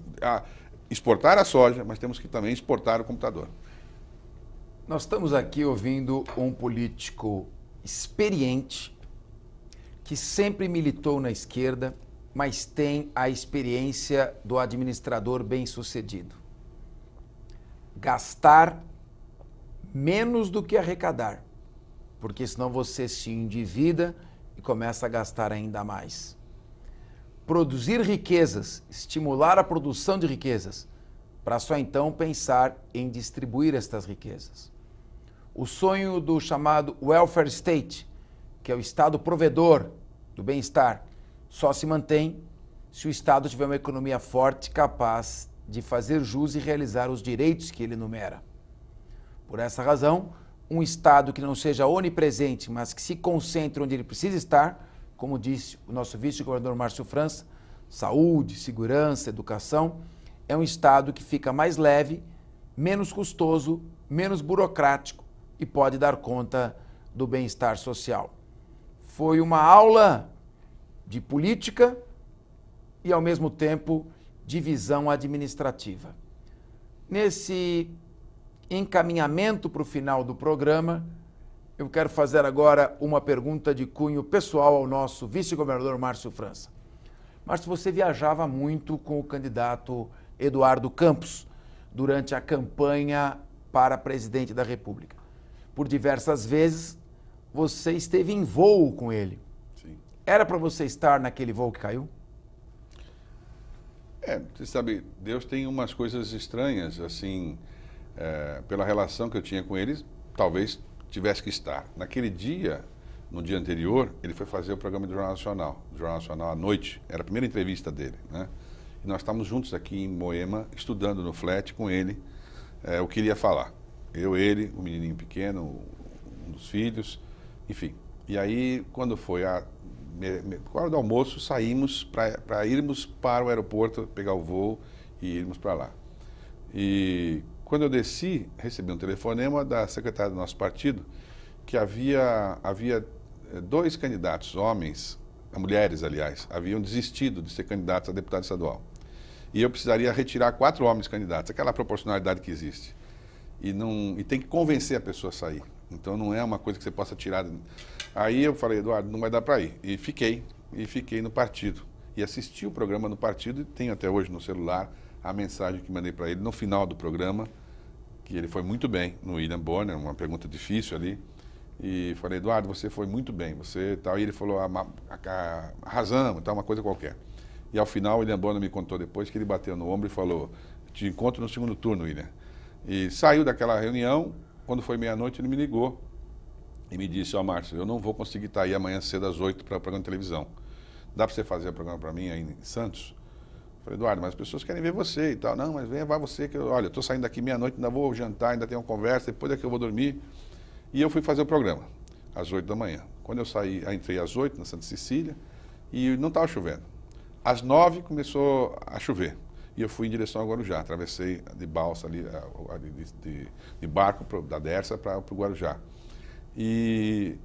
exportar a soja, mas temos que também exportar o computador. Nós estamos aqui ouvindo um político experiente, que sempre militou na esquerda, mas tem a experiência do administrador bem-sucedido. Gastar menos do que arrecadar, porque senão você se endivida e começa a gastar ainda mais. Produzir riquezas, estimular a produção de riquezas, para só então pensar em distribuir estas riquezas. O sonho do chamado welfare state, que é o Estado provedor do bem-estar, só se mantém se o Estado tiver uma economia forte, capaz de fazer jus e realizar os direitos que ele enumera. Por essa razão, um Estado que não seja onipresente, mas que se concentre onde ele precisa estar, como disse o nosso vice-governador Márcio França, saúde, segurança, educação, é um Estado que fica mais leve, menos custoso, menos burocrático e pode dar conta do bem-estar social. Foi uma aula de política e, ao mesmo tempo, de visão administrativa. Nesse encaminhamento para o final do programa, eu quero fazer agora uma pergunta de cunho pessoal ao nosso vice-governador Márcio França. Márcio, você viajava muito com o candidato Eduardo Campos durante a campanha para presidente da República. Por diversas vezes, você esteve em voo com ele. Sim. Era para você estar naquele voo que caiu? Você sabe, Deus tem umas coisas estranhas, assim, pela relação que eu tinha com ele, talvez tivesse que estar. Naquele dia, no dia anterior, ele foi fazer o programa do Jornal Nacional à noite, era a primeira entrevista dele, né? E nós estávamos juntos aqui em Moema, estudando no flat com ele, o que ele ia falar. Eu, ele, o menininho pequeno, um dos filhos, enfim. E aí, quando foi a hora do almoço, saímos para irmos para o aeroporto, pegar o voo e irmos para lá. E quando eu desci, recebi um telefonema da secretária do nosso partido, que havia 2 candidatos, homens, mulheres, aliás, haviam desistido de ser candidatos a deputado estadual. E eu precisaria retirar 4 homens candidatos, aquela proporcionalidade que existe. E tem que convencer a pessoa a sair. Então não é uma coisa que você possa tirar. Aí eu falei, Eduardo, não vai dar para ir. E fiquei no partido. E assisti o programa no partido e tenho até hoje no celular a mensagem que mandei para ele no final do programa, que ele foi muito bem no William Bonner, uma pergunta difícil ali. E falei, Eduardo, você foi muito bem, você tal. E ele falou, arrasamos, tal, uma coisa qualquer. E ao final, o William Bonner me contou depois que ele bateu no ombro e falou, te encontro no segundo turno, William. E saiu daquela reunião, quando foi meia-noite, ele me ligou e me disse, Márcio, eu não vou conseguir estar aí amanhã cedo às 8 para o programa de televisão. Dá para você fazer o programa para mim aí em Santos? Falei, Eduardo, mas as pessoas querem ver você e tal. Não, mas venha, vai você, que olha, eu estou saindo daqui meia-noite, ainda vou jantar, ainda tenho uma conversa, depois é que eu vou dormir. E eu fui fazer o programa, às 8 da manhã. Quando eu saí, entrei às 8 na Santa Cecília e não estava chovendo. Às 9 começou a chover. E eu fui em direção ao Guarujá, atravessei de balsa ali, de barco da Dersa para o Guarujá. E,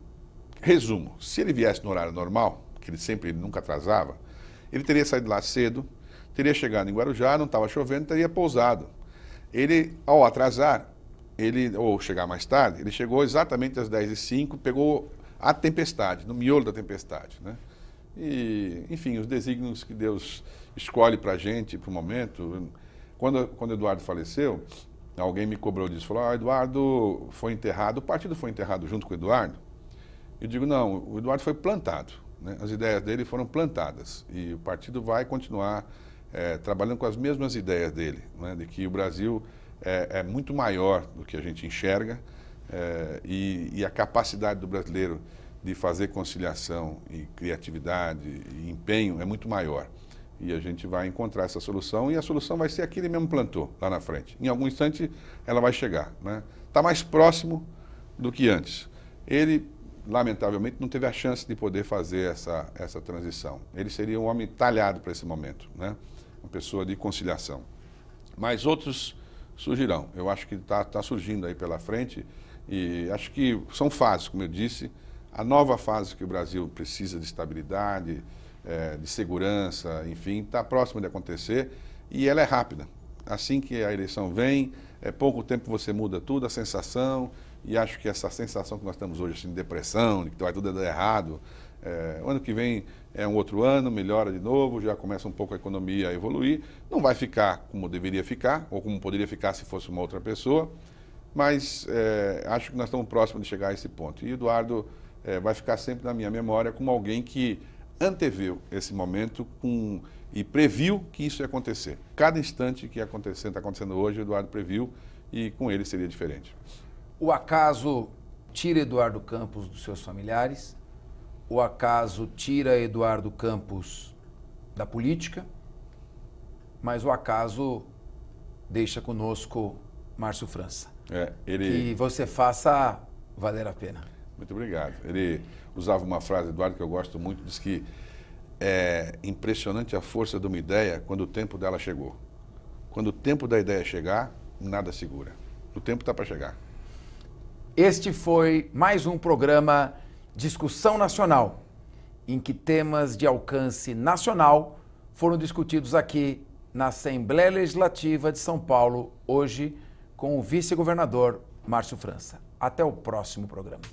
resumo, se ele viesse no horário normal, que ele nunca atrasava, ele teria saído lá cedo, teria chegado em Guarujá, não estava chovendo, teria pousado. Ele, ao atrasar, ou chegar mais tarde, ele chegou exatamente às 10h05, pegou a tempestade, no miolo da tempestade, né? E, enfim, os desígnios que Deus escolhe para a gente, para o momento. Quando o Eduardo faleceu, alguém me cobrou disso, falou, Eduardo foi enterrado, o partido foi enterrado junto com o Eduardo? Eu digo, não, o Eduardo foi plantado, né? As ideias dele foram plantadas e o partido vai continuar trabalhando com as mesmas ideias dele, né? De que o Brasil é muito maior do que a gente enxerga e a capacidade do brasileiro de fazer conciliação e criatividade e empenho é muito maior. E a gente vai encontrar essa solução e a solução vai ser a que ele mesmo plantou lá na frente. Em algum instante ela vai chegar, né? Está mais próximo do que antes. Ele, lamentavelmente, não teve a chance de poder fazer essa transição. Ele seria um homem talhado para esse momento, né? Uma pessoa de conciliação. Mas outros surgirão. Eu acho que está surgindo aí pela frente e acho que são fases, como eu disse, a nova fase que o Brasil precisa de estabilidade, de segurança, enfim, está próxima de acontecer e ela é rápida. Assim que a eleição vem, pouco tempo você muda tudo, a sensação, e acho que essa sensação que nós estamos hoje, assim, de depressão, de que vai tudo dar errado, o ano que vem é um outro ano, melhora de novo, já começa um pouco a economia a evoluir, não vai ficar como deveria ficar, ou como poderia ficar se fosse uma outra pessoa, mas acho que nós estamos próximos de chegar a esse ponto. E Eduardo vai ficar sempre na minha memória como alguém que anteveu esse momento e previu que isso ia acontecer. Cada instante que está acontecendo hoje, Eduardo previu e com ele seria diferente. O acaso tira Eduardo Campos dos seus familiares, o acaso tira Eduardo Campos da política, mas o acaso deixa conosco Márcio França. Que você faça valer a pena. Muito obrigado. Ele usava uma frase, Eduardo, que eu gosto muito, diz que é impressionante a força de uma ideia quando o tempo dela chegou. Quando o tempo da ideia chegar, nada segura. O tempo está para chegar. Este foi mais um programa Discussão Nacional, em que temas de alcance nacional foram discutidos aqui na Assembleia Legislativa de São Paulo, hoje com o vice-governador Márcio França. Até o próximo programa.